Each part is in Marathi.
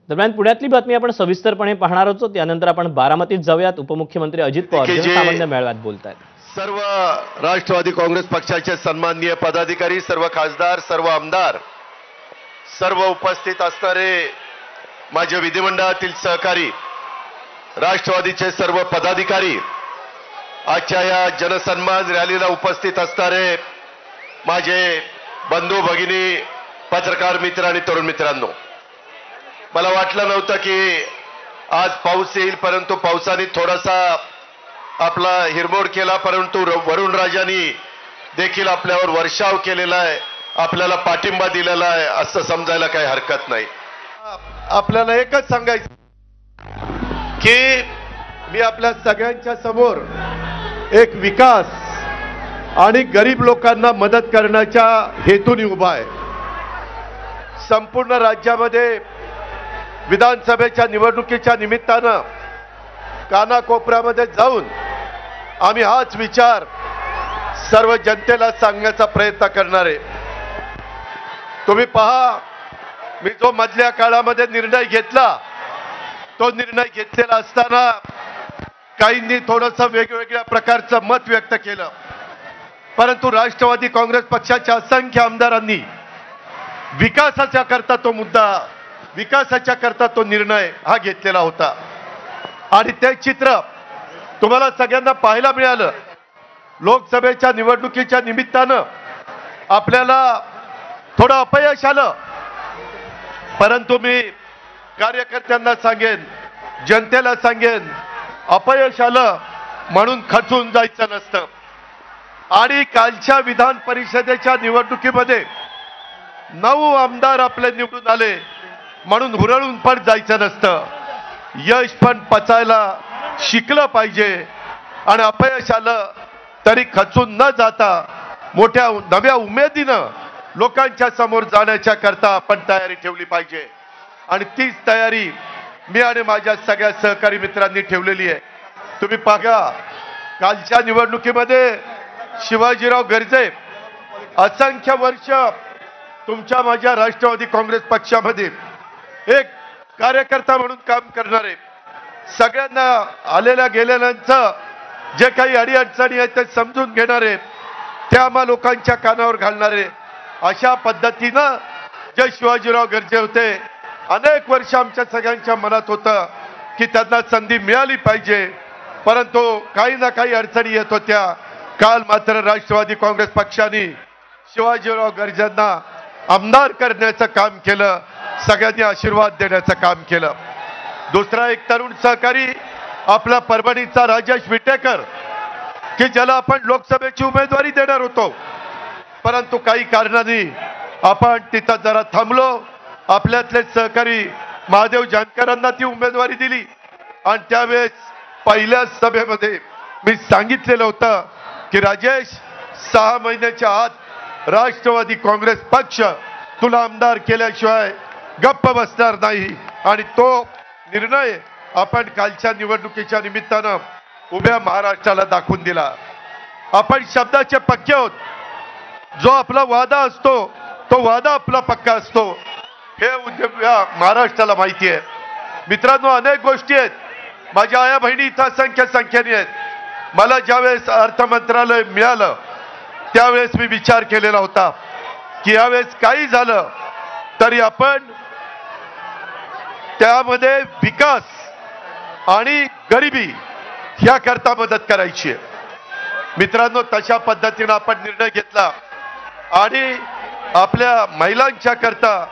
दरम्यान पुण्यातली बातमी आपण सविस्तरपणे पाहणार आहोत। त्यानंतर आपण बारामतीत जाऊयात। उपमुख्यमंत्री अजित पवार जनसामान्य मेळाव्यात बोलतायत। सर्व राष्ट्रवादी काँग्रेस पक्षाचे सन्माननीय पदाधिकारी, सर्व खासदार, सर्व आमदार, सर्व उपस्थित असणारे माझे विधिमंडळातील सहकारी, राष्ट्रवादीचे सर्व पदाधिकारी, आजच्या या जनसन्मान रॅलीला उपस्थित असणारे माझे बंधू भगिनी, पत्रकार मित्र आणि तरुण मित्रांनो, मला वाटलं नव्हतं की आज पाऊस येईल, परंतु पावसाने थोडासा आपला हिरमोड केला, परंतु वरुण राजांनी देखील आपल्यावर वर्षाव केलेला आहे, आपल्याला पाठिंबा दिलेला आहे असं समजायला काही हरकत नाही। आपल्याला एकच सांगायचं की मी आपल्या सगळ्यांच्या समोर एक विकास आणि गरीब लोकांना मदत करण्याच्या हेतूने उभा आहे। संपूर्ण राज्यामध्ये विधानसभेच्या निवडणुकीच्या निमित्तानं कानाकोपऱ्यामध्ये जाऊन आम्ही हाच विचार सर्व जनतेला सांगण्याचा प्रयत्न करणार आहे। तुम्ही पहा, मी जो मधल्या काळामध्ये निर्णय घेतला, तो निर्णय घेतलेला असताना काहींनी थोडंसं वेगवेगळ्या प्रकारचं मत व्यक्त केलं, परंतु राष्ट्रवादी काँग्रेस पक्षाच्या असंख्य आमदारांनी विकासाच्या करता तो मुद्दा, विकासाच्या करता तो निर्णय हा घेतलेला होता। आणि ते चित्र तुम्हाला सगळ्यांना पाहायला मिळालं। लोकसभेच्या निवडणुकीच्या निमित्तानं आपल्याला थोडं अपयश आलं, परंतु मी कार्यकर्त्यांना सांगेन, जनतेला सांगेन, अपयश आलं म्हणून खचून जायचं नसतं। आणि कालच्या विधान परिषदेच्या निवडणुकीमध्ये 9 आमदार आपले निवडून आले म्हणून हुरळून पण जायचं नसतं। यश पण पचायला शिकलं पाहिजे आणि अपयश आलं तरी खचून न जाता मोठ्या नव्या उमेदीनं लोकांच्या समोर जाण्याच्या करता आपण तयारी ठेवली पाहिजे। आणि तीच तयारी मी आणि माझ्या सगळ्या सहकारी मित्रांनी ठेवलेली आहे। तुम्ही बघा, कालच्या निवडणुकीमध्ये शिवाजीराव गर्जे असंख्य वर्ष तुमच्या माझ्या राष्ट्रवादी काँग्रेस पक्षामध्ये एक कार्यकर्ता म्हणून काम करणारे, सगळ्यांना आलेल्या गेलेल्यांचं जे काही अडीअडचणी आहेत ते समजून घेणारे, त्या आम्हा लोकांच्या कानावर घालणारे, अशा पद्धतीनं जे शिवाजीराव गर्जे होते, अनेक वर्ष आमच्या सगळ्यांच्या मनात होतं की त्यांना संधी मिळाली पाहिजे, परंतु काही ना काही अडचणी येत होत्या। काल मात्र राष्ट्रवादी काँग्रेस पक्षाने शिवाजीराव गर्जेंना आमदार करण्याचं काम केलं, सगळ्यांनी आशीर्वाद देण्याचं काम केलं। दुसरा एक तरुण सहकारी आपला परभणीचा राजेश विटेकर, की ज्याला आपण लोकसभेची उमेदवारी देणार होतो, परंतु काही कारणांनी आपण तिथं जरा थांबलो। आपल्यातले सहकारी महादेव जानकरांना ती उमेदवारी दिली आणि त्यावेळेस पहिल्या सभेमध्ये मी सांगितलेलं होतं की राजेश, 6 महिन्याच्या आत राष्ट्रवादी काँग्रेस पक्ष तुला आमदार केल्याशिवाय गप्प बसणार नाही। आणि तो निर्णय आपण कालच्या निवडणुकीच्या निमित्तानं उभ्या महाराष्ट्राला दाखवून दिला। आपण शब्दाचे पक्के आहोत। जो आपला वादा असतो तो वादा आपला पक्का असतो, हे महाराष्ट्राला माहिती आहे। मित्रांनो, अनेक गोष्टी आहेत। माझ्या आया बहिणी इथं असंख्य संख्येने आहेत। मला ज्यावेळेस अर्थ मंत्रालय मिळालं त्यावेळेस मी विचार केलेला होता की यावेळेस काही झालं तरी आपण त्यामध्ये विकास आणि गरिबी याकरता मदत करायची आहे। मित्रांनो, तशा पद्धतीनं आपण निर्णय घेतला आणि आपल्या महिलांच्या करता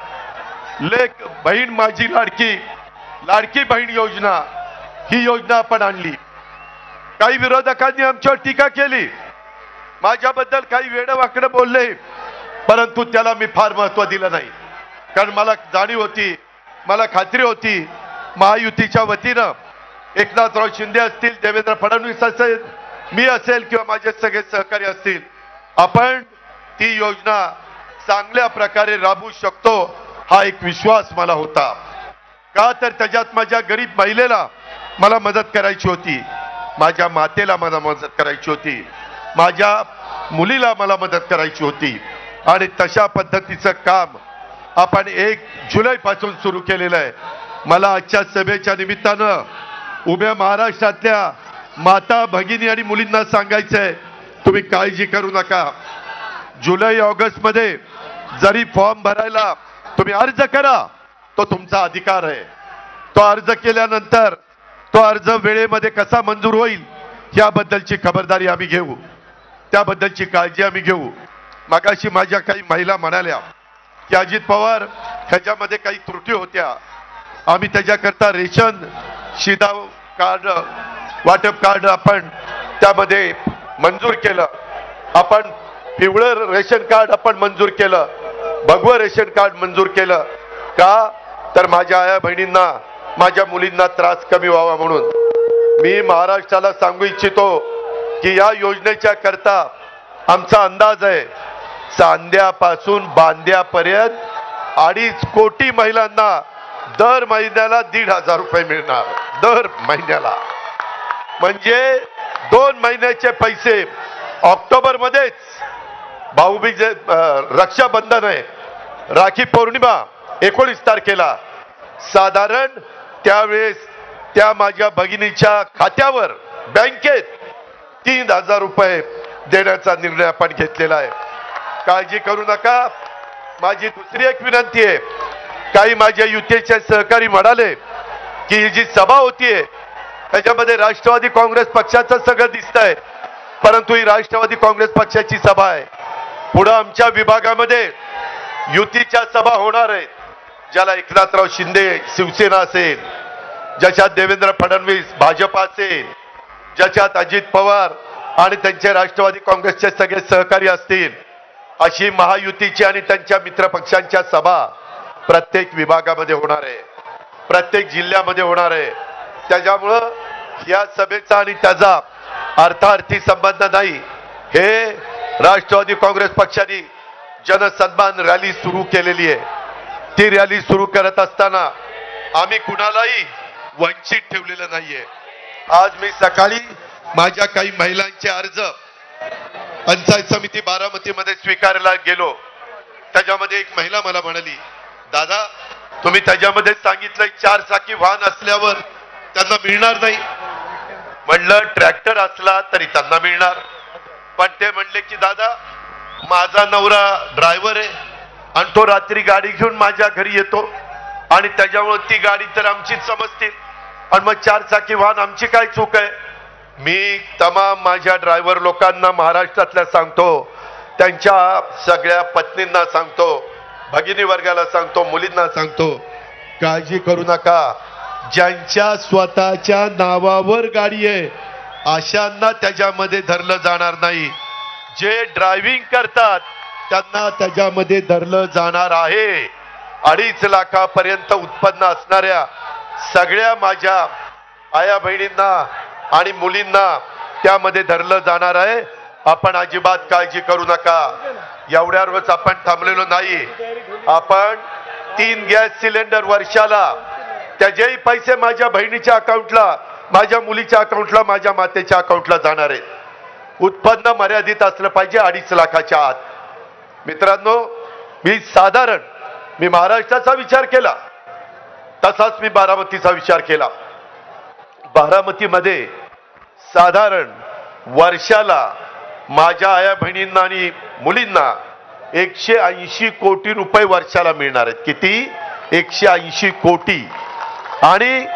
लेक बहीण माझी लाडकी बहीण योजना, ही योजना आपण आणली। काही विरोधकांनी आमच्यावर टीका केली, माझ्याबद्दल काही वेडवाकडं बोलले, परंतु त्याला मी फार महत्त्व दिलं नाही, कारण मला जाणीव होती, मला खात्री होती, महायुतीच्या वतीनं एकनाथराव शिंदे असतील, देवेंद्र फडणवीस असेल, मी असेल किंवा माझे सगळे सहकारी असतील, आपण ती योजना चांगल्या प्रकारे राबवू शकतो, हा एक विश्वास मला होता। का तर त्याच्यात माझ्या गरीब महिलेला मला मदत करायची होती, माझ्या मातेला मला मदत करायची होती, माझ्या मुलीला मला मदत करायची होती। आणि तशा पद्धतीचं काम आपण 1 जुलैपासून सुरू केलेलं आहे। मला आजच्या सभेच्या निमित्तानं उभ्या महाराष्ट्रातल्या माता भगिनी आणि मुलींना सांगायचंय, तुम्ही काळजी करू नका. जुलै ऑगस्ट मध्ये जरी फॉर्म भरायला तुम्ही अर्ज करा, तो तुमचा अधिकार आहे. तो अर्ज केल्यानंतर तो अर्ज वेळेमध्ये कसा मंजूर होईल याबद्दलची खबरदारी आम्ही घेऊ, त्याबद्दलची काळजी आम्ही घेऊ. मगाशी माझ्या काही महिला म्हणाल्या की अजित पवार ह्याच्यामध्ये काही त्रुटी होत्या, आम्ही त्याच्याकरता रेशन शिधा कार्ड वाटप कार्ड आपण त्यामध्ये मंजूर केलं, आपण पिवळं रेशन कार्ड आपण मंजूर केलं, भगवं रेशन कार्ड मंजूर केलं. का तर माझ्या आया बहिणींना माझ्या मुलींना त्रास कमी व्हावा म्हणून. मी महाराष्ट्राला सांगू इच्छितो की या योजनेच्या करता आमचा अंदाज आहे चांद्यापासून बांद्यापर्यंत 2.5 कोटी महिलांना दर महिन्याला 1,500 रुपये मिळणार, दर महिन्याला. म्हणजे 2 महिन्याचे पैसे. ऑक्टोबर मध्येच भाऊबीज रक्षाबंधन आहे, राखी पौर्णिमा 19 तारखेला, साधारण त्यावेळेस त्या माझ्या भगिनीच्या खात्यावर बँकेत 3,000 रुपये देण्याचा निर्णय आपण घेतलेला आहे. काळजी करू नका. माझी दुसरी एक विनंती आहे, काही माझ्या युतीचे सहकारी म्हणाले की ही जी सभा होतीये त्याच्यामध्ये राष्ट्रवादी काँग्रेस पक्षाचं सगळं दिसतंय, परंतु ही राष्ट्रवादी काँग्रेस पक्षाची सभा आहे. पुढे आमच्या विभागामध्ये युतीच्या सभा होणार आहेत, ज्याला एकनाथराव शिंदे शिवसेना असेल, ज्याच्यात देवेंद्र फडणवीस भाजप असेल, ज्याच्यात अजित पवार आणि त्यांचे राष्ट्रवादी काँग्रेसचे सगळे सहकारी असतील, अशी महायुतीची आणि त्यांच्या मित्रपक्षांच्या सभा प्रत्येक विभागामध्ये होणार आहे, प्रत्येक जिल्ह्यामध्ये होणार आहे. त्याच्यामुळं या सभेचा आणि त्याचा अर्थार्थी संबंध नाही. हे राष्ट्रवादी काँग्रेस पक्षाने जनसन्मान रॅली सुरू केलेली आहे. ती रॅली सुरू करत असताना आम्ही कुणालाही वंचित ठेवलेलं नाहीये. आज मी सकाळी माझ्या काही महिलांचे अर्ज पंचायत समिती बारामतीमध्ये स्वीकारायला गेलो. त्याच्यामध्ये एक महिला मला म्हणाली, दादा तुम्ही त्याच्यामध्ये सांगितलंय 4 चाकी वाहन असल्यावर त्यांना मिळणार नाही. म्हणलं ट्रॅक्टर असला तरी त्यांना मिळणार. पण ते म्हणले की दादा माझा नवरा ड्रायव्हर आहे आणि तो रात्री गाडी घेऊन माझ्या घरी येतो आणि त्याच्यामुळे ती गाडी तर आमचीच समजतील आणि मग 4 चाकी वाहन आमची काय चूक आहे. मी तमाम माझ्या ड्रायव्हर लोकांना महाराष्ट्रातल्या सांगतो, त्यांच्या सगळ्या पत्नींना सांगतो, भगिनी वर्गाला सांगतो, मुलींना सांगतो, काळजी करू नका. ज्यांच्या स्वतःच्या नावावर गाडी आहे अशांना त्याच्यामध्ये धरलं जाणार नाही. जे ड्रायव्हिंग करतात त्यांना त्याच्यामध्ये धरलं जाणार आहे. 2.5 लाखापर्यंत उत्पन्न असणाऱ्या सगळ्या माझ्या आया बहिणींना आणि मुलींना त्यामध्ये धरलं जाणार आहे. आपण अजिबात काळजी करू नका. एवढ्यावरच आपण थांबलेलो नाही. आपण 3 गॅस सिलेंडर वर्षाला, त्याचेही पैसे माझ्या बहिणीच्या अकाउंटला, माझ्या मुलीच्या अकाउंटला, माझ्या मातेच्या अकाउंटला जाणार आहेत. उत्पन्न मर्यादित असलं पाहिजे 2.5 लाखाच्या आत. मित्रांनो, मी महाराष्ट्राचा विचार केला, तसाच मी बारामतीचा विचार केला. बारामतीमध्ये साधारण वर्षाला माझ्या आया बहिणींना आणि मुलींना 180 कोटी रुपये वर्षाला मिळणार आहेत. किती? 180 कोटी. आणि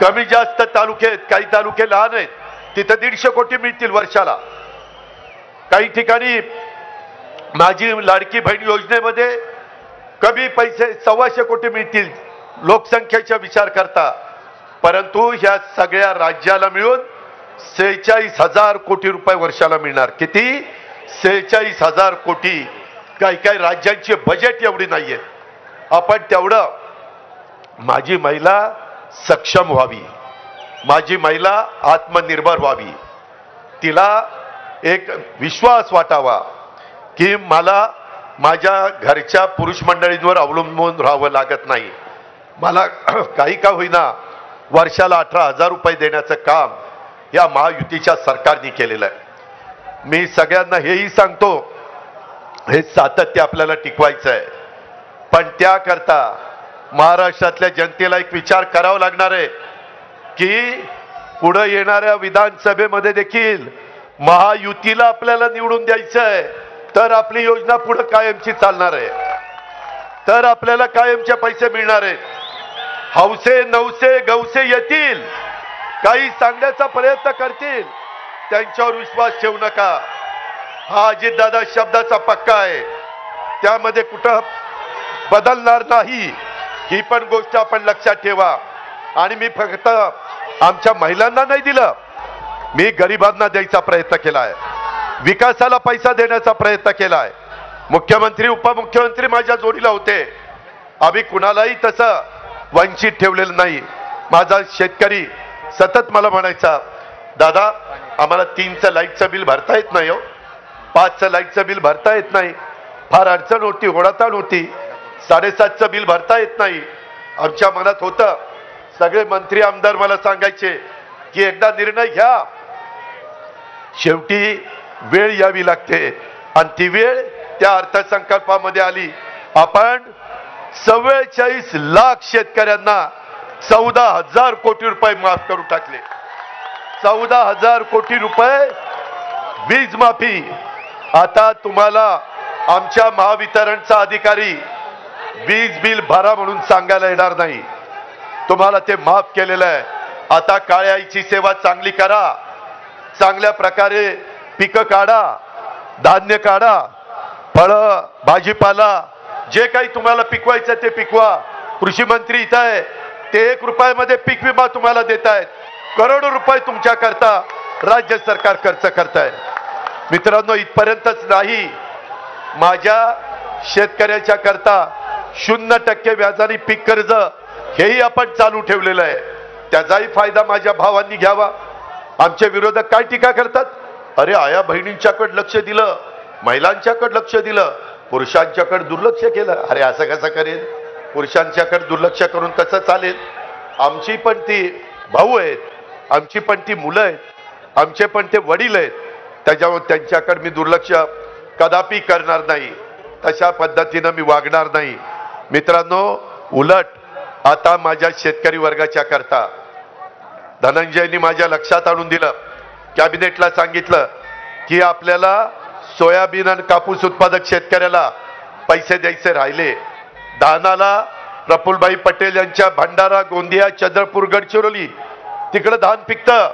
कमी जास्त तालुके आहेत, काही तालुके लहान आहेत, तिथं 150 कोटी मिळतील वर्षाला. काही ठिकाणी माझी लाडकी बहीण योजनेमध्ये कमी पैसे 125 कोटी मिळतील लोकसंख्येचा विचार करता. परंतु ह्या सगळ्या राज्याला मिळून 46,000 कोटी रुपये वर्षाला मिळणार. किती? 46,000 कोटी. काही राज्यांची बजेट एवढी नाहीये. आपण तेवढं माझी महिला सक्षम व्हावी, माझी महिला आत्मनिर्भर व्हावी, तिला एक विश्वास वाटावा की मला माझ्या घरच्या पुरुष मंडळींवर अवलंबून राहावं लागत नाही. मला काही का होईना वर्षाला 18,000 रुपये देण्याचं काम या महायुतीच्या सरकारने केलेलं आहे. मी सगळ्यांना हेही सांगतो, हे सातत्य आपल्याला टिकवायचं आहे. पण त्याकरता महाराष्ट्रातल्या जनतेला एक विचार करावा लागणार आहे की पुढे येणाऱ्या विधानसभेमध्ये देखील महायुतीला आपल्याला निवडून द्यायचं आहे, तर आपली योजना पुढे कायमची चालणार आहे, तर आपल्याला कायमचे पैसे मिळणार आहेत. हौसे नवसे गवसे येतील, काही सांगण्याचा प्रयत्न करतील, त्यांच्यावर विश्वास ठेवू नका. हा अजितदादा शब्दाचा पक्का आहे, त्यामध्ये कुठं बदलणार नाही, ही पण गोष्ट आपण लक्षात ठेवा. आणि मी फक्त आमच्या महिलांना नाही दिलं, मी गरिबांना द्यायचा प्रयत्न केलाय, विकासाला पैसा देण्याचा प्रयत्न केलाय. मुख्यमंत्री उपमुख्यमंत्री माझ्या जोडीला होते, आम्ही कुणालाही तसं वंचित ठेवलेलं नाही. माझा शेतकरी सतत मला म्हणायचा, दादा आम्हाला 3चं लाईटचं बिल भरता येत नाही हो, 5चं लाईटचं बिल भरता येत नाही, फार अडचण होती, ओढाताण होती, 7.5चं बिल भरता येत नाही. आमच्या मनात होतं, सगळे मंत्री आमदार मला सांगायचे की एकदा निर्णय घ्या, शेवटी वेळ यावी लागते. आणि ती वेळ त्या अर्थसंकल्पामध्ये आली. आपण 44 लाख शेतकऱ्यांना 14,000 कोटी रुपये माफ करून टाकले. 14,000 कोटी रुपये वीज माफी. आता तुम्हाला आमच्या महावितरणचा अधिकारी वीज बिल भरा म्हणून सांगायला येणार नाही, तुम्हाला ते माफ केलेलं आहे. आता काळ्या आईची सेवा चांगली करा, चांगल्या प्रकारे पिकं काढा, धान्य काढा, फळं भाजीपाला जे काही तुम्हाला पिकवायचं ते पिकवा. कृषी मंत्री इथं आहे, ते 1 रुपयामध्ये पीक विमा तुम्हाला देत आहेत. करोडो रुपये तुमच्या करता राज्य सरकार खर्च करताय. मित्रांनो, इथपर्यंतच नाही, माझ्या शेतकऱ्याच्या करता 0% व्याजाने पीक कर्ज हेही आपण चालू ठेवलेलं आहे. त्याचाही फायदा माझ्या भावांनी घ्यावा. आमचे विरोधक काय टीका करतात, अरे आया बहिणींच्याकडे लक्ष दिलं, महिलांच्याकडे लक्ष दिलं, पुरुषांच्याकडे दुर्लक्ष केलं. अरे असं कसं करेल, पुरुषांच्याकडे दुर्लक्ष करून कसं चालेल. आमची पण ती भाऊ आहेत, आमची पण ती मुलं आहेत, आमचे पण ते वडील आहेत, त्याच्यामुळे त्यांच्याकडे मी दुर्लक्ष कदापि करणार नाही, तशा पद्धतीनं मी वागणार नाही. मित्रांनो, उलट आता माझ्या शेतकरी वर्गाच्या करता धनंजयनी माझ्या लक्षात आणून दिलं, कॅबिनेटला सांगितलं की आपल्याला सोयाबीन आणि कापूस उत्पादक शेतकऱ्याला पैसे द्यायचे राहिले. धानाला प्रफुल्लभाई पटेल यांच्या भंडारा गोंदिया चंद्रपूर गडचिरोली तिकडं धान पिकतं,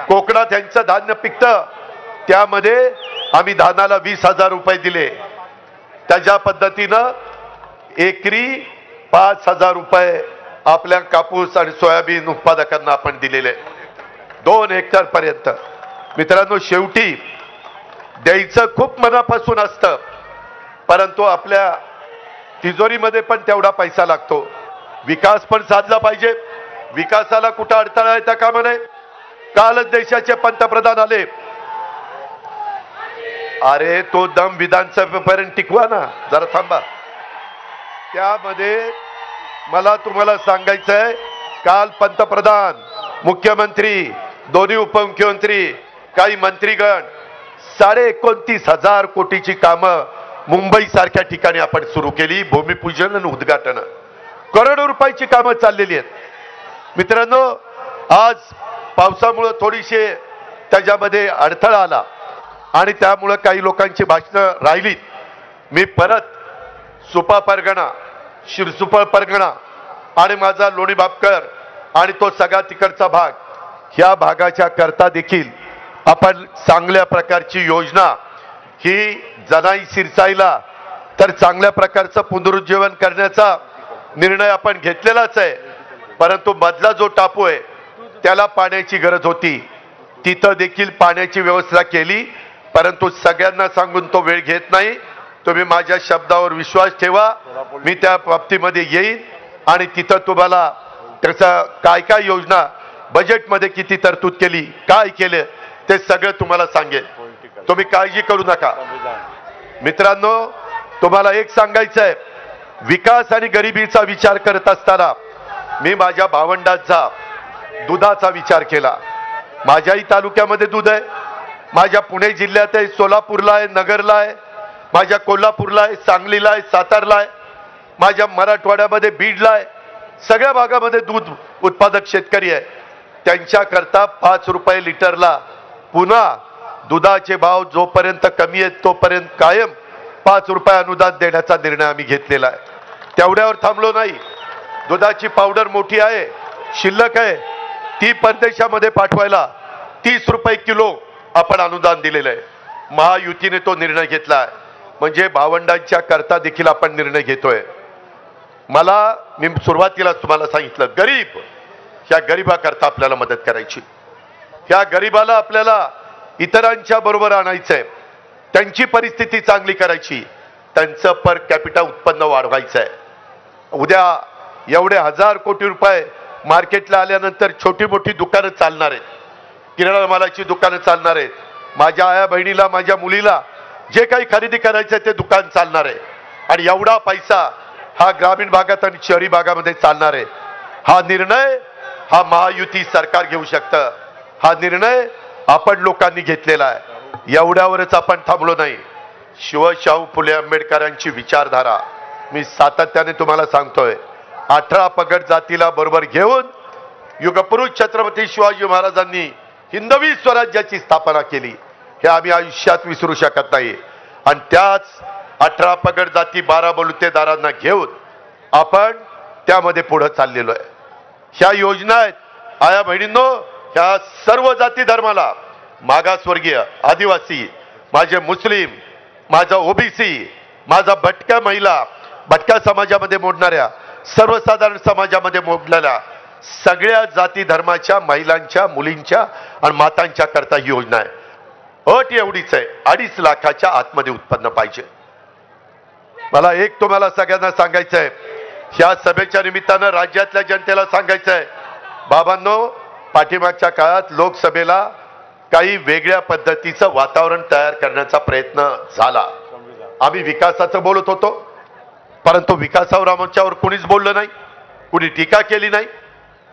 कोकणात यांचं धान्य पिकतं, त्यामध्ये आम्ही धानाला 20,000 रुपये दिले. त्याच्या पद्धतीनं एकरी 5,000 रुपये आपल्या कापूस आणि सोयाबीन उत्पादकांना आपण दिलेले 2 हेक्टर पर्यंत. मित्रांनो, शेवटी द्यायचं खूप मनापासून असतं, परंतु आपल्या तिजोरीमध्ये पण तेवढा पैसा लागतो. विकास पण साधला पाहिजे, विकासाला कुठं अडथळा येता कामा नये. कालच देशाचे पंतप्रधान आले, अरे तो दम विधानसभेपर्यंत टिकवा ना, जरा थांबा. त्यामध्ये मला तुम्हाला सांगायचं आहे, काल पंतप्रधान, मुख्यमंत्री, दोन्ही उपमुख्यमंत्री, काही मंत्रीगण 29,500 कोटीची कामं मुंबई सारख्या ठिकाणी आपण सुरू केली. भूमिपूजन आणि उद्घाटन, करोडो रुपयाची कामं चाललेली आहेत. मित्रांनो, आज पावसामुळे थोडीशी त्याच्यामध्ये अडथळा आला आणि त्यामुळे काही लोकांची भाषणं राहिली. मी परत सुपा परगणा, शिरसुपळ परगणा आणि माझा लोणी बापकर आणि तो सगळा तिकडचा भाग, ह्या भागाच्या करता देखील आपण चांगल्या प्रकारची योजना ही जनाई सिरसाईला तर चांगल्या प्रकारचं पुनरुज्जीवन करण्याचा निर्णय आपण घेतलेलाच आहे. परंतु मधला जो टापू आहे त्याला पाण्याची गरज होती, तिथं देखील पाण्याची व्यवस्था केली. परंतु सगळ्यांना सांगून तो वेळ घेत नाही. तुम्ही माझ्या शब्दावर विश्वास ठेवा, मी त्या बाबतीमध्ये येईन आणि तिथं तुम्हाला त्याचा काय काय योजना, बजेटमध्ये किती तरतूद केली, काय केलं ते सगळं तुम्हाला सांगेल. तुम्ही काळजी करू नका. मित्रांनो, तुम्हाला एक सांगायचं आहे, विकास आणि गरिबीचा विचार करत असताना मी माझ्या भावंडांचा दुधाचा विचार केला. माझ्याही तालुक्यामध्ये दूध आहे, माझ्या पुणे जिल्ह्यात आहे, सोलापूरला आहे, नगरला आहे, माझ्या कोल्हापूरला आहे, सांगलीला आहे, सातारला आहे, माझ्या मराठवाड्यामध्ये बीडला आहे. सगळ्या भागामध्ये दूध उत्पादक शेतकरी आहे, त्यांच्याकरता 5 रुपये लिटरला पुन्हा दुधाचे भाव जोपर्यंत कमी आहेत तोपर्यंत कायम 5 रुपये अनुदान देण्याचा निर्णय आम्ही घेतलेला आहे. तेवढ्यावर थांबलो नाही. दुधाची पावडर मोठी आहे, शिल्लक आहे, ती परदेशामध्ये पाठवायला 30 रुपये किलो आपण अनुदान दिलेलं आहे. महायुतीने तो निर्णय घेतला आहे. म्हणजे भावंडांच्या करता देखील आपण निर्णय घेतोय. मी सुरुवातीला तुम्हाला सांगितलं, गरीब, ह्या गरीबाकरता आपल्याला मदत करायची. ह्या गरीबाला आपल्याला इतरांच्या बरोबर आणायचंय, त्यांची परिस्थिती चांगली करायची, त्यांचं पर कॅपिटा उत्पन्न वाढवायचं आहे. उद्या एवढे 1000 कोटी रुपये मार्केटला आल्यानंतर छोटी मोठी दुकानं चालणार आहेत, किराणा मालाची दुकानं चालणार आहेत. माझ्या आया बहिणीला, माझ्या मुलीला जे काही खरेदी करायचं आहे ते दुकान चालणार आहे. आणि एवढा पैसा हा ग्रामीण भागात आणि शहरी भागामध्ये चालणार आहे. हा निर्णय हा महायुती सरकार घेऊ शकतं. हा निर्णय आपण लोकांनी घेतलेला आहे. एवढ्यावरच आपण थांबलो नाही. शाहू फुले आंबेडकरांची विचारधारा मी सातत्याने तुम्हाला सांगतोय. 18 पगड जातीला बरोबर घेऊन युगपुरुष छत्रपती शिवाजी महाराजांनी हिंदवी स्वराज्याची स्थापना केली. हे आम्ही आयुष्यात विसरू शकत नाही. आणि त्याच 18 पगड जाती 12 बलुतेदारांना घेऊन आपण त्यामध्ये पुढे चाललेलो आहे. ह्या योजना आहेत आया बहिणींनो, ह्या सर्व जाती धर्माला, मागासवर्गीय, आदिवासी, माझे मुस्लिम, माझा ओबीसी, माझा भटक्या महिला, भटक्या समाजामध्ये मोडणाऱ्या, सर्वसाधारण समाजामध्ये मोडलेल्या सगळ्या जाती धर्माच्या महिलांच्या, मुलींच्या आणि मातांच्या करता ही योजना आहे. अट एवढीच आहे, 2.5 लाखाच्या आतमध्ये उत्पन्न पाहिजे. मला एक तुम्हाला सगळ्यांना सांगायचं आहे, ह्या सभेच्या निमित्तानं राज्यातल्या जनतेला सांगायचं आहे, बाबांनो, पाठीमागच्या काळात लोकसभेला काही वेगळ्या पद्धतीचं वातावरण तयार करण्याचा प्रयत्न झाला. आम्ही विकासाचं बोलत होतो, परंतु विकासावर आमच्यावर कोणीच बोललं नाही, कुणी टीका केली नाही.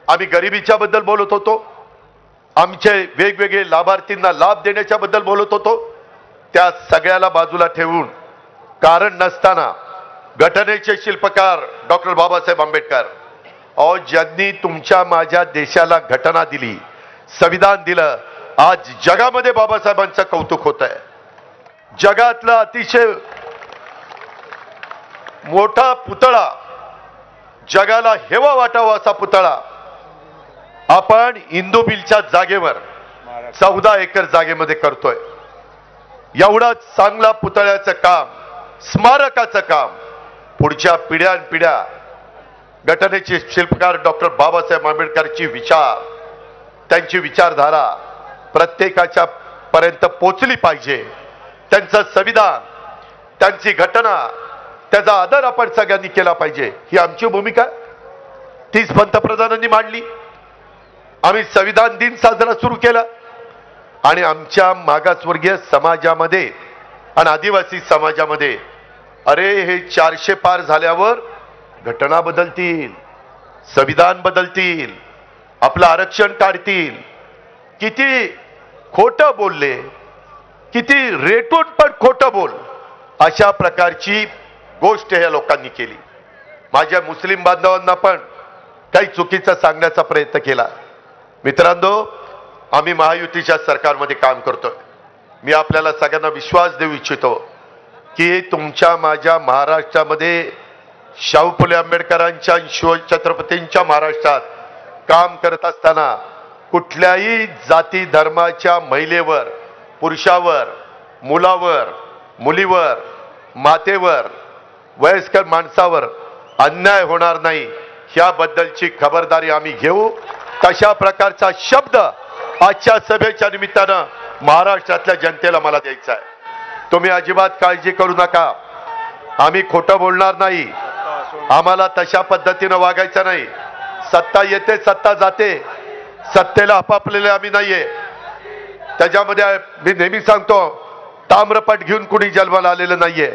आम्ही गरिबीच्या बद्दल बोलत होतो, आमचे वेगवेगळे लाभार्थींना लाभ देण्याच्या बद्दल बोलत होतो. त्या सगळ्याला बाजूला ठेवून कारण नसताना घटनेचे शिल्पकार डॉक्टर बाबासाहेब आंबेडकर, ज्यांनी तुमच्या माझ्या देशाला घटना दिली, संविधान दिलं, आज जगामध्ये बाबासाहेबांचं कौतुक होत आहे. जगातला अतिशय मोठा पुतळा, जगाला हेवा वाटावा असा पुतळा आपण इंदू मिलच्या जागेवर 14 एकर जागेमध्ये करतोय. एवढा चांगला पुतळ्याचं काम, स्मारकाचं काम पुढच्या पिढ्यानपिढ्या घटनेचे शिल्पकार डॉक्टर बाबासाहेब आंबेडकरची विचार, त्यांची विचारधारा प्रत्येकाच्या पर्यंत पोचली पाहिजे. त्यांचं संविधान, त्यांची घटना, त्याचा आदर आपण सगळ्यांनी केला पाहिजे. ही आमची भूमिका 30 पंतप्रधानांनी मांडली. आम्ही संविधान दिन साजरा सुरू केला आणि आमच्या मागासवर्गीय समाजामध्ये आणि आदिवासी समाजामध्ये अरे हे 400 पार झाल्यावर घटना बदलतील, संविधान बदलतील, आपलं आरक्षण काढतील. किती खोटं बोलले, किती रेटून पण खोटं बोल, अशा प्रकारची गोष्ट या लोकांनी केली. माझ्या मुस्लिम बांधवांना पण काही चुकीचं सांगण्याचा प्रयत्न केला. मित्रांनो, आम्ही महायुतीच्या सरकारमध्ये काम करतोय. मी आपल्याला सगळ्यांना विश्वास देऊ इच्छितो की तुमच्या माझ्या महाराष्ट्रामध्ये शाहू फुले आंबेडकरांच्या शिवछत्रपतींच्या महाराष्ट्रात काम करत असताना कुठल्याही जाती धर्माच्या महिलेवर, पुरुषावर, मुलावर, मुलीवर, मातेवर, वयस्कर माणसावर अन्याय होणार नाही, ह्याबद्दलची खबरदारी आम्ही घेऊ. तशा प्रकारचा शब्द आजच्या सभेच्या निमित्तानं महाराष्ट्रातल्या जनतेला मला द्यायचा आहे. तुम्ही अजिबात काळजी करू नका. आम्ही खोटं बोलणार नाही. आम्हाला तशा पद्धतीनं वागायचं नाही. सत्ता येते, सत्ता जाते. सत्तेला आपापलेले आम्ही नाहीये. त्याच्यामध्ये मी नेहमी सांगतो, ताम्रपट घेऊन कुणी जन्माला आलेलं नाहीये.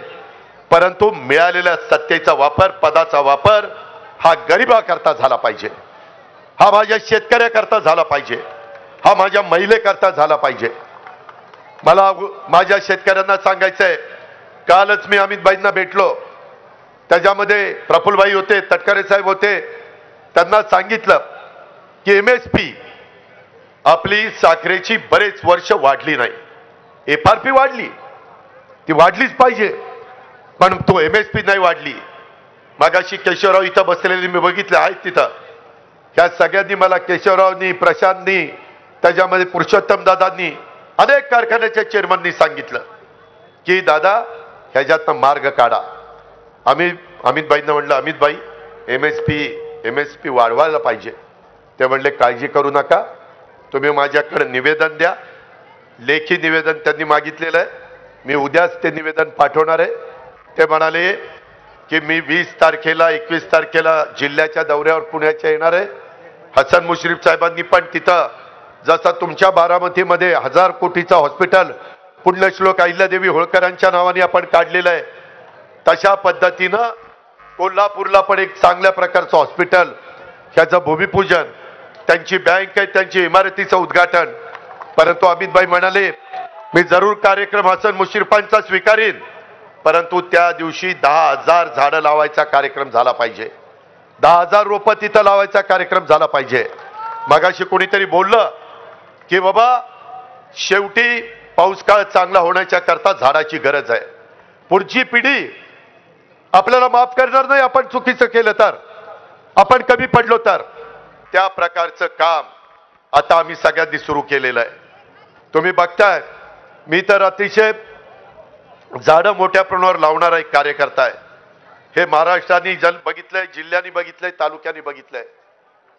परंतु मिळालेल्या सत्तेचा वापर, पदाचा वापर हा गरिबाकरता झाला पाहिजे, हा माझ्या शेतकऱ्याकरता झाला पाहिजे, हा माझ्या महिलेकरता झाला पाहिजे. मला माझ्या शेतकऱ्यांना सांगायचंय, कालच मी अमितभाईंना भेटलो. त्याच्यामध्ये प्रफुल्लभाई होते, तटकरे साहेब होते, त्यांना सांगितलं की MSP आपली साखरेची बरेच वर्ष वाढली नाही, FRP वाढली, ती वाढलीच पाहिजे, पण तो MSP नाही वाढली. मागाशी केशवराव इथं बसलेले मी बघितले आहेत तिथं, ह्या सगळ्यांनी मला, केशवरावनी, प्रशांतनी, त्याच्यामध्ये पुरुषोत्तम दादांनी, अनेक कारखान्याच्या चेअरमननी सांगितलं की दादा ह्याच्यातनं मार्ग काढा. अमितभाईंना म्हणलं, अमितभाई MSP वाढवायला पाहिजे. ते म्हणले काळजी करू नका, तुम्ही माझ्याकडे निवेदन द्या. लेखी निवेदन त्यांनी मागितलेलं आहे, मी उद्याच ते निवेदन पाठवणार आहे. ते म्हणाले की मी 20 तारखेला 21 तारखेला जिल्ह्याच्या दौऱ्यावर पुण्याच्या येणार आहे. हसन मुश्रीफ साहेबांनी पण तिथं जसा तुमच्या बारामतीमध्ये 1000 कोटीचा हॉस्पिटल पुण्यश्लोक अहिल्यादेवी होळकरांच्या नावाने आपण काढलेलं आहे, तशा पद्धतीनं कोल्हापूरला पण एक चांगल्या प्रकारचं हॉस्पिटल, ह्याचं भूमिपूजन, त्यांची बँक आहे, त्यांची इमारतीचं उद्घाटन. परंतु अमितभाई म्हणाले मी जरूर कार्यक्रम हसन मुश्रीफांचा स्वीकारीन, परंतु त्या दिवशी 10,000 झाडं लावायचा कार्यक्रम झाला पाहिजे, 10,000 रोपं तिथं लावायचा कार्यक्रम झाला पाहिजे. मगाशी कोणीतरी बोललं की बाबा शेवटी पाऊस काळ चांगला होण्याच्या करता झाडाची गरज आहे. पुढची पिढी आपल्याला माफ करणार नाही आपण चुकीचं केलं तर, आपण कमी पडलो तर. त्या प्रकारचं काम आता आम्ही सगळ्यांनी सुरू केलेलं आहे. तुम्ही बघताय मी तर अतिशय झाडं मोठ्या प्रमाणावर लावणारा एक कार्यकर्ता आहे. हे महाराष्ट्राने बघितलंय, जिल्ह्यांनी बघितलंय, तालुक्यांनी बघितलंय.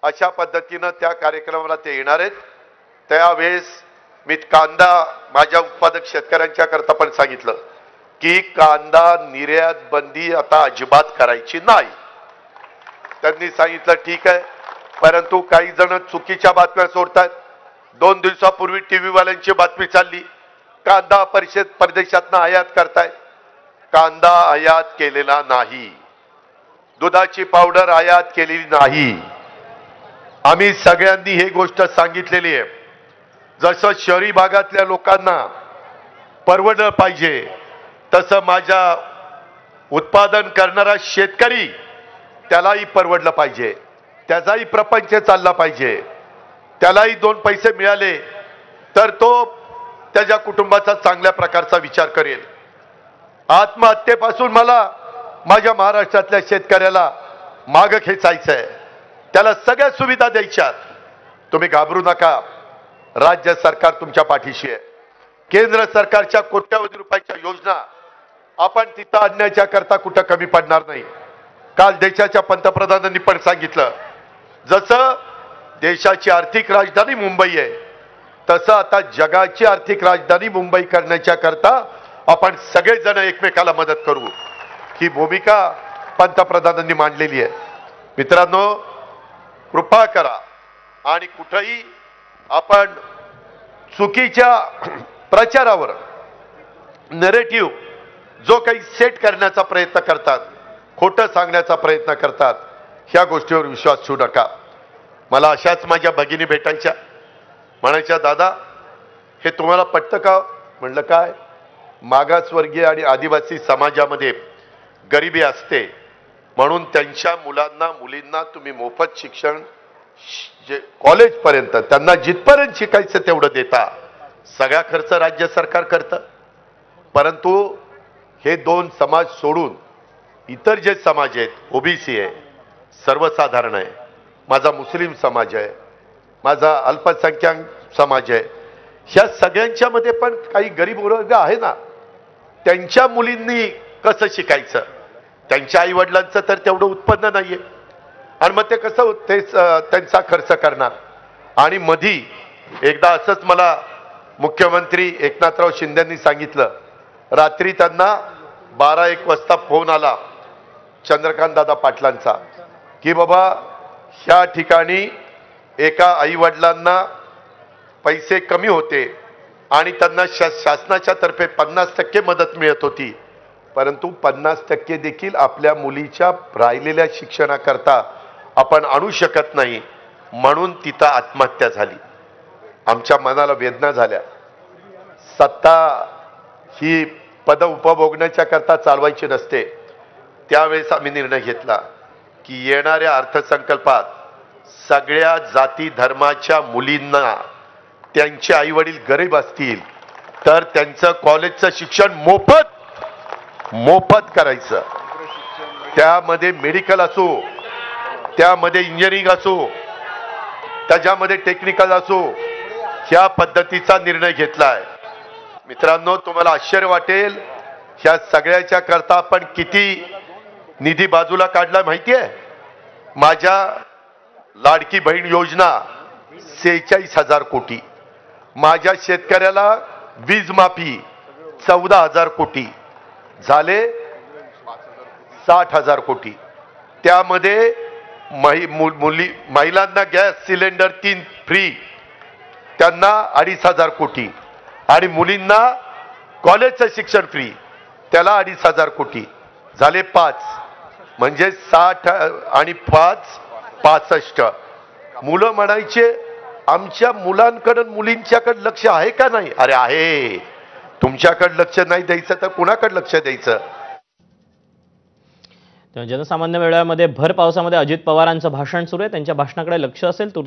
अशा पद्धतीनं त्या कार्यक्रमाला ते येणार आहेत. त्यावेळेस मी कांदा माझ्या उत्पादक शेतकऱ्यांच्या करता पण सांगितलं की कांदा निर्यात बंदी आता अजिबात करायची नाही. त्यांनी सांगितलं ठीक आहे, परंतु काही जण चुकीच्या बातम्या सोडतात. 2 दिवसापूर्वी टीव्ही वाल्यांची बातमी चालली, कांदा परदेशातनं आयात करतायत. कांदा आयात केलेला नाही, दुधाची पावडर आयात केलेली नाही. आम्ही सगळ्यांनी हे गोष्ट सांगितलेली आहे. जसं शहरी भागातल्या लोकांना परवडलं पाहिजे, तसं माझ्या उत्पादन करणारा शेतकरी त्यालाही परवडलं पाहिजे, त्याचाही प्रपंच चालला पाहिजे, त्यालाही 2 पैसे मिळाले तर तो त्याच्या कुटुंबाचा चांगल्या प्रकारचा विचार करेल. आत्महत्येपासून मला माझ्या महाराष्ट्रातल्या शेतकऱ्याला मागं खेचायचंय, त्याला सगळ्या सुविधा द्यायच्यात. तुम्ही घाबरू नका, राज्य सरकार तुमच्या पाठीशी आहे. केंद्र सरकारच्या कोट्यावधी रुपयाच्या योजना आपण तिथं आणण्याच्या करता कुठं कमी पडणार नाही. काल देशाच्या पंतप्रधानांनी पण सांगितलं, जसं देशाची आर्थिक राजधानी मुंबई आहे, तसं आता जगाची आर्थिक राजधानी मुंबई करण्याच्या करता आपण सगळेजण एकमेकाला मदत करू. ही भूमिका पंतप्रधानांनी मांडलेली आहे. मित्रांनो, कृपा करा आणि कुठेही आपण चुकीच्या प्रचारावर नरेटिव्ह जो काही सेट करण्याचा प्रयत्न करतात, खोटं सांगण्याचा प्रयत्न करतात, ह्या गोष्टीवर विश्वास ठेवू नका. मला अशाच माझ्या भगिनी भेटायच्या, म्हणायच्या दादा हे तुम्हाला पटतं का? म्हणलं काय, मागासवर्गीय आणि आदिवासी समाजामध्ये गरिबी असते म्हणून त्यांच्या मुलांना मुलींना तुम्ही मोफत शिक्षण कॉलेजपर्यंत त्यांना जिथपर्यंत शिकायचं तेवढं देता, सगळा खर्च राज्य सरकार करतं. परंतु हे 2 समाज सोडून इतर जे समाज आहेत, ओबीसी आहे, सर्वसाधारण आहे, माझा मुस्लिम समाज आहे, माझा अल्पसंख्याक समाज आहे, ह्या सगळ्यांच्या मध्ये पण काही गरीब वर्ग आहे ना, त्यांच्या मुलींनी कसं शिकायचं? त्यांच्या आई वडिलांचं तर तेवढं उत्पन्न नाहीये आणि मग ते कसं त्यांचा खर्च करणार? आणि मधी एकदा असंच मला मुख्यमंत्री एकनाथराव शिंदेंनी सांगितलं, रात्री त्यांना 12-1 वाजता फोन आला चंद्रकांत दादा पाटलांचा की बाबा ह्या ठिकाणी एका आई वडिलांना पैसे कमी होते आणि त्यांना शासनाच्या तर्फे 50% मदत मिळत होती, परंतु 50% देखील आपल्या मुलीच्या राहिलेल्या शिक्षणाकरता आपण आणू शकत नाही, म्हणून तिथं आत्महत्या झाली. आमच्या मनाला वेदना झाल्या. सत्ता ही पद उपभोगण्याच्या करता चालवायची नसते. त्यावेळेस आम्ही निर्णय घेतला की येणाऱ्या अर्थसंकल्पात सगळ्या जाती धर्माच्या मुलींना त्यांचे आई वडील गरीब असतील तर त्यांचं कॉलेजचं शिक्षण मोफत करायचं. त्यामध्ये मेडिकल असो, त्यामध्ये इंजिनिअरिंग असो, त्याच्यामध्ये टेक्निकल असो, ह्या पद्धतीचा निर्णय घेतलाय. मित्रांनो, तुम्हाला आश्चर्य वाटेल, ह्या सगळ्याच्या करता आपण किती निधी बाजूला काढला माहितीये? माझ्या लाडकी बहीण योजना 46,000 कोटी, माझ्या शेतकऱ्याला वीज माफी 14,000 कोटी, झाले 60,000 कोटी. त्यामध्ये महिलांना गॅस सिलेंडर 3 फ्री, त्यांना 2,500 कोटी, आणि मुलींना कॉलेजचं शिक्षण फ्री, त्याला 2,500 कोटी, झाले 5. म्हणजे 60 आणि 5 65. मुलं म्हणायचे आमच्या मुलांकडे मुलींच्याकडे लक्ष आहे का नाही? अरे आहे. तुमच्याकडे लक्ष नाही द्यायचं तर कुणाकडे लक्ष द्यायचं? जनसामान्य मेळाव्यामध्ये भर पावसामध्ये अजित पवारांचं भाषण सुरू आहे. त्यांच्या भाषणाकडे लक्ष असेल.